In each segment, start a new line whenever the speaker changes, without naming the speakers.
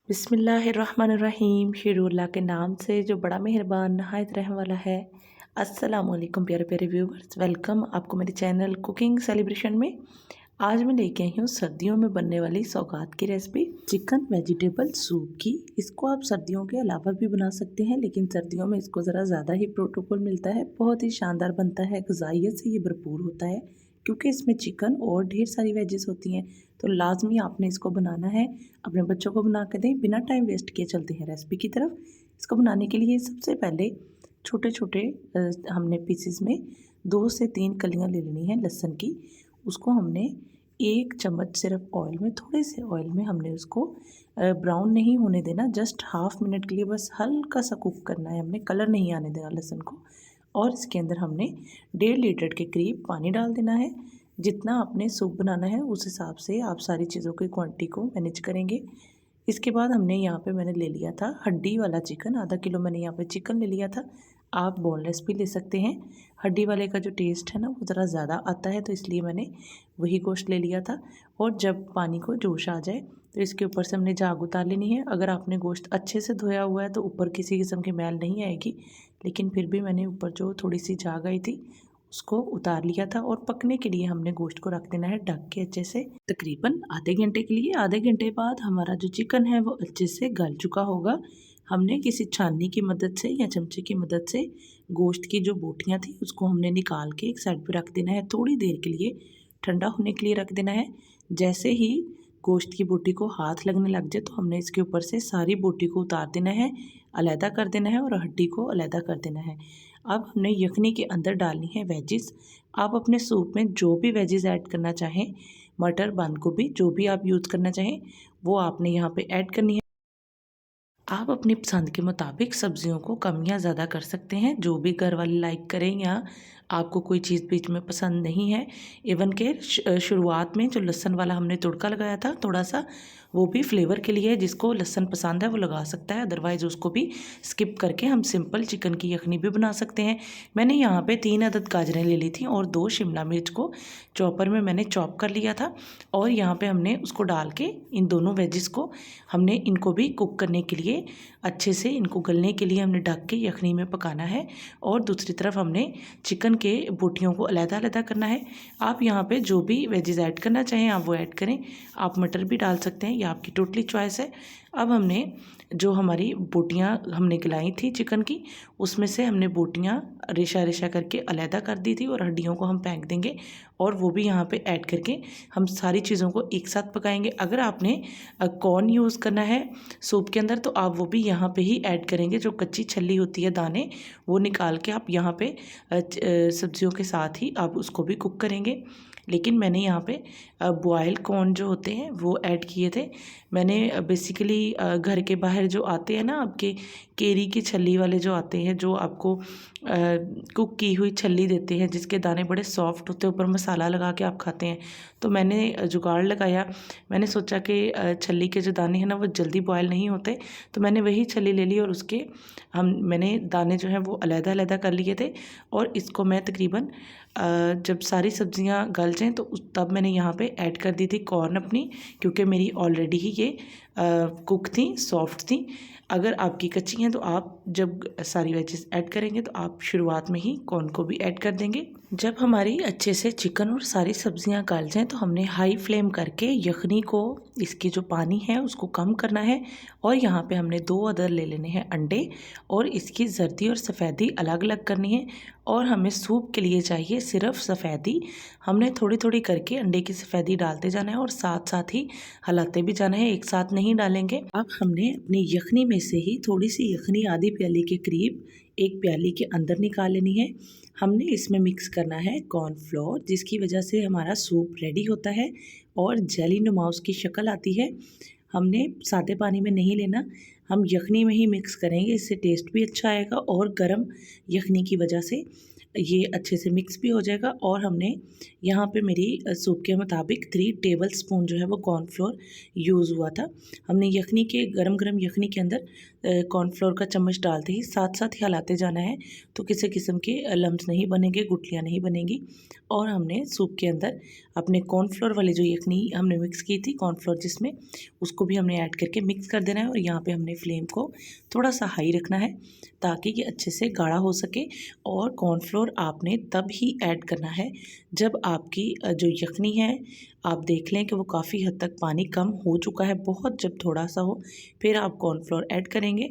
बिस्मिल्लाहिर्रहमानिर्रहीम। शुरूल्लाह के नाम से जो बड़ा मेहरबान नहायत रहम वाला है। अस्सलाम वालेकुम प्यारे प्यारे व्यूवर्स, वेलकम आपको मेरे चैनल कुकिंग सेलिब्रेशन में। आज मैं लेके आई हूँ सर्दियों में बनने वाली सौगात की रेसिपी, चिकन वेजिटेबल सूप की। इसको आप सर्दियों के अलावा भी बना सकते हैं, लेकिन सर्दियों में इसको ज़रा ज़्यादा ही प्रोटोकॉल मिलता है। बहुत ही शानदार बनता है, ग़िज़ाइयत से ये भरपूर होता है क्योंकि इसमें चिकन और ढेर सारी वेजेस होती हैं। तो लाजमी आपने इसको बनाना है, अपने बच्चों को बना के दें। बिना टाइम वेस्ट किए चलते हैं रेसिपी की तरफ। इसको बनाने के लिए सबसे पहले छोटे छोटे हमने पीसेस में 2 से 3 कलियां ले लेनी है लहसुन की। उसको हमने 1 चम्मच सिर्फ ऑयल में, थोड़े से ऑयल में हमने उसको ब्राउन नहीं होने देना, जस्ट हाफ मिनट के लिए बस हल्का सा कुक करना है। हमने कलर नहीं आने देना लहसुन को। और इसके अंदर हमने 1.5 लीटर के करीब पानी डाल देना है। जितना आपने सूप बनाना है उस हिसाब से आप सारी चीज़ों की क्वांटिटी को मैनेज करेंगे। इसके बाद हमने यहाँ पे मैंने ले लिया था हड्डी वाला चिकन, आधा किलो मैंने यहाँ पे चिकन ले लिया था। आप बोनलेस भी ले सकते हैं। हड्डी वाले का जो टेस्ट है ना वो ज़रा ज़्यादा आता है, तो इसलिए मैंने वही गोश्त ले लिया था। और जब पानी को जोश आ जाए तो इसके ऊपर से हमने झाग उतार लेनी है। अगर आपने गोश्त अच्छे से धोया हुआ है तो ऊपर किसी किस्म की मैल नहीं आएगी, लेकिन फिर भी मैंने ऊपर जो थोड़ी सी झाग आई थी उसको उतार लिया था। और पकने के लिए हमने गोश्त को रख देना है ढक के अच्छे से, तकरीबन आधे घंटे के लिए। आधे घंटे बाद हमारा जो चिकन है वो अच्छे से गल चुका होगा। हमने किसी छाननी की मदद से या चमचे की मदद से गोश्त की जो बोटियां थी उसको हमने निकाल के एक साइड पे रख देना है। थोड़ी देर के लिए ठंडा होने के लिए रख देना है। जैसे ही गोश्त की बोटी को हाथ लगने लग जाए तो हमने इसके ऊपर से सारी बोटी को उतार देना है, अलहदा कर देना है और हड्डी को अलहदा कर देना है। अब हमने यखनी के अंदर डालनी है वेजिस। आप अपने सूप में जो भी वेजिस ऐड करना चाहें, मटर, बंद गोभी, जो भी आप यूज़ करना चाहें वो आपने यहाँ पे ऐड करनी है। आप अपनी पसंद के मुताबिक सब्जियों को कम या ज़्यादा कर सकते हैं, जो भी घर वाले लाइक करें या आपको कोई चीज़ बीच में पसंद नहीं है। इवन के शुरुआत में जो लहसुन वाला हमने तड़का लगाया था थोड़ा सा, वो भी फ्लेवर के लिए है। जिसको लहसुन पसंद है वो लगा सकता है, अदरवाइज़ उसको भी स्किप करके हम सिंपल चिकन की यखनी भी बना सकते हैं। मैंने यहाँ पे 3 अदद गाजरें ले ली थी और 2 शिमला मिर्च को चॉपर में मैंने चॉप कर लिया था। और यहाँ पे हमने उसको डाल के इन दोनों वेजिस को हमने इनको भी कुक करने के लिए अच्छे से, इनको गलने के लिए हमने ढक के यखनी में पकाना है। और दूसरी तरफ हमने चिकन के बोटियों को अलग-अलग करना है। आप यहाँ पे जो भी वेजिस ऐड करना चाहें आप वो ऐड करें। आप मटर भी डाल सकते हैं, ये आपकी टोटली चॉइस है। अब हमने जो हमारी बोटियाँ हमने गलाई थी चिकन की, उसमें से हमने बोटियाँ रेशा रेशा करके अलहदा कर दी थी और हड्डियों को हम फेंक देंगे और वो भी यहाँ पे ऐड करके हम सारी चीज़ों को एक साथ पकाएंगे। अगर आपने कॉर्न यूज़ करना है सूप के अंदर तो आप वो भी यहाँ पे ही ऐड करेंगे। जो कच्ची छल्ली होती है, दाने, वो निकाल के आप यहाँ पे सब्जियों के साथ ही आप उसको भी कुक करेंगे। लेकिन मैंने यहाँ पे बॉयल कॉर्न जो होते हैं वो ऐड किए थे। मैंने बेसिकली घर के बाहर जो आते हैं ना आपके केरी की छल्ली वाले जो आते हैं, जो आपको कुक की हुई छल्ली देते हैं जिसके दाने बड़े सॉफ्ट होते हैं, ऊपर मसाला लगा के आप खाते हैं। तो मैंने जुगाड़ लगाया, मैंने सोचा कि छल्ली के जो दाने हैं ना वो जल्दी बॉयल नहीं होते, तो मैंने वही छल्ली ले ली और उसके मैंने दाने जो हैं वो अलग-अलग कर लिए थे। और इसको मैं तकरीबन जब सारी सब्जियां गल जाएं तो तब मैंने यहाँ पे ऐड कर दी थी कॉर्न अपनी, क्योंकि मेरी ऑलरेडी ही ये कुक थी, सॉफ्ट थी। अगर आपकी कच्ची हैं तो आप जब सारी वेजेस ऐड करेंगे तो आप शुरुआत में ही कॉर्न को भी ऐड कर देंगे। जब हमारी अच्छे से चिकन और सारी सब्जियां गल जाएं तो हमने हाई फ्लेम करके यखनी को, इसकी जो पानी है उसको कम करना है। और यहाँ पे हमने 2 अदर ले लेने हैं अंडे और इसकी जर्दी और सफ़ेदी अलग अलग करनी है। और हमें सूप के लिए चाहिए सिर्फ सफ़ेदी। हमने थोड़ी थोड़ी करके अंडे की सफ़ेदी डालते जाना है और साथ साथ ही हिलाते भी जाना है, एक साथ नहीं डालेंगे। अब हमने अपनी यखनी में से ही थोड़ी सी यखनी आधी प्याली के करीब एक प्याली के अंदर निकाल लेनी है। हमने इसमें मिक्स करना है कॉर्नफ्लोर, जिसकी वजह से हमारा सूप रेडी होता है और जेली नुमा उसकी शक्ल आती है। हमने सादे पानी में नहीं लेना, हम यखनी में ही मिक्स करेंगे, इससे टेस्ट भी अच्छा आएगा और गर्म यखनी की वजह से ये अच्छे से मिक्स भी हो जाएगा। और हमने यहाँ पे मेरी सूप के मुताबिक 3 टेबल स्पून जो है वो कॉर्नफ्लोर यूज़ हुआ था। हमने यखनी के गरम गरम यखनी के अंदर कॉर्नफ्लोर का चम्मच डालते ही साथ साथ हिलाते जाना है, तो किसी किस्म के लम्स नहीं बनेंगे, गुठलियाँ नहीं बनेंगी। और हमने सूप के अंदर अपने कॉर्नफ्लोर वाली जो यखनी हमने मिक्स की थी, कॉर्नफ्लोर जिसमें, उसको भी हमने ऐड करके मिक्स कर देना है। और यहाँ पे हमने फ्लेम को थोड़ा सा हाई रखना है ताकि ये अच्छे से गाढ़ा हो सके। और कॉर्नफ्लोर आपने तब ही ऐड करना है जब आपकी जो यखनी है आप देख लें कि वो काफ़ी हद तक पानी कम हो चुका है, बहुत जब थोड़ा सा हो फिर आप कॉर्नफ्लोर ऐड करेंगे।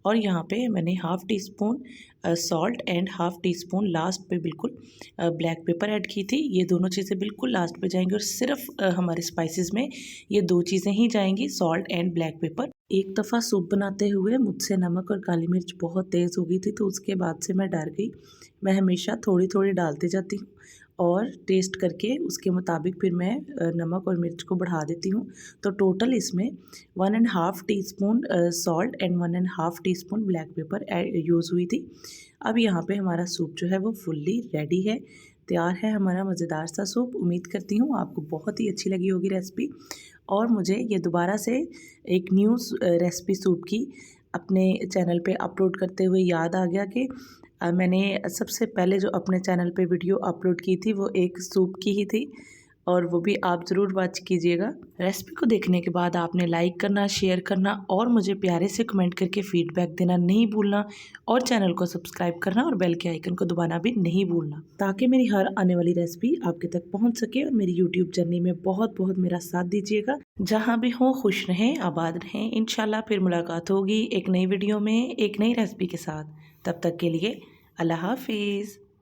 और यहाँ पे मैंने half tea spoon salt and half tea spoon last पे बिल्कुल ब्लैक पेपर ऐड की थी। ये दोनों चीज़ें बिल्कुल लास्ट पे जाएंगी और सिर्फ हमारे स्पाइसेस में ये 2 चीज़ें ही जाएंगी, सॉल्ट एंड ब्लैक पेपर। एक दफ़ा सूप बनाते हुए मुझसे नमक और काली मिर्च बहुत तेज़ हो गई थी, तो उसके बाद से मैं डर गई। मैं हमेशा थोड़ी थोड़ी डालती जाती हूँ और टेस्ट करके उसके मुताबिक फिर मैं नमक और मिर्च को बढ़ा देती हूँ। तो टोटल इसमें 1.5 teaspoon salt and 1.5 teaspoon black pepper use हुई थी। अब यहाँ पे हमारा सूप जो है वो फुल्ली रेडी है, तैयार है हमारा मज़ेदार सा सूप। उम्मीद करती हूँ आपको बहुत ही अच्छी लगी होगी रेसिपी। और मुझे ये दोबारा से एक न्यू रेसिपी सूप की अपने चैनल पे अपलोड करते हुए याद आ गया कि मैंने सबसे पहले जो अपने चैनल पे वीडियो अपलोड की थी वो एक सूप की ही थी, और वो भी आप ज़रूर वॉच कीजिएगा। रेसिपी को देखने के बाद आपने लाइक करना, शेयर करना और मुझे प्यारे से कमेंट करके फ़ीडबैक देना नहीं भूलना। और चैनल को सब्सक्राइब करना और बेल के आइकन को दबाना भी नहीं भूलना, ताकि मेरी हर आने वाली रेसिपी आपके तक पहुंच सके। और मेरी यूट्यूब जर्नी में बहुत बहुत मेरा साथ दीजिएगा। जहाँ भी हो खुश रहें, आबाद रहें। इंशाल्लाह फिर मुलाकात होगी एक नई वीडियो में एक नई रेसिपी के साथ। तब तक के लिए अल्लाह हाफिज़।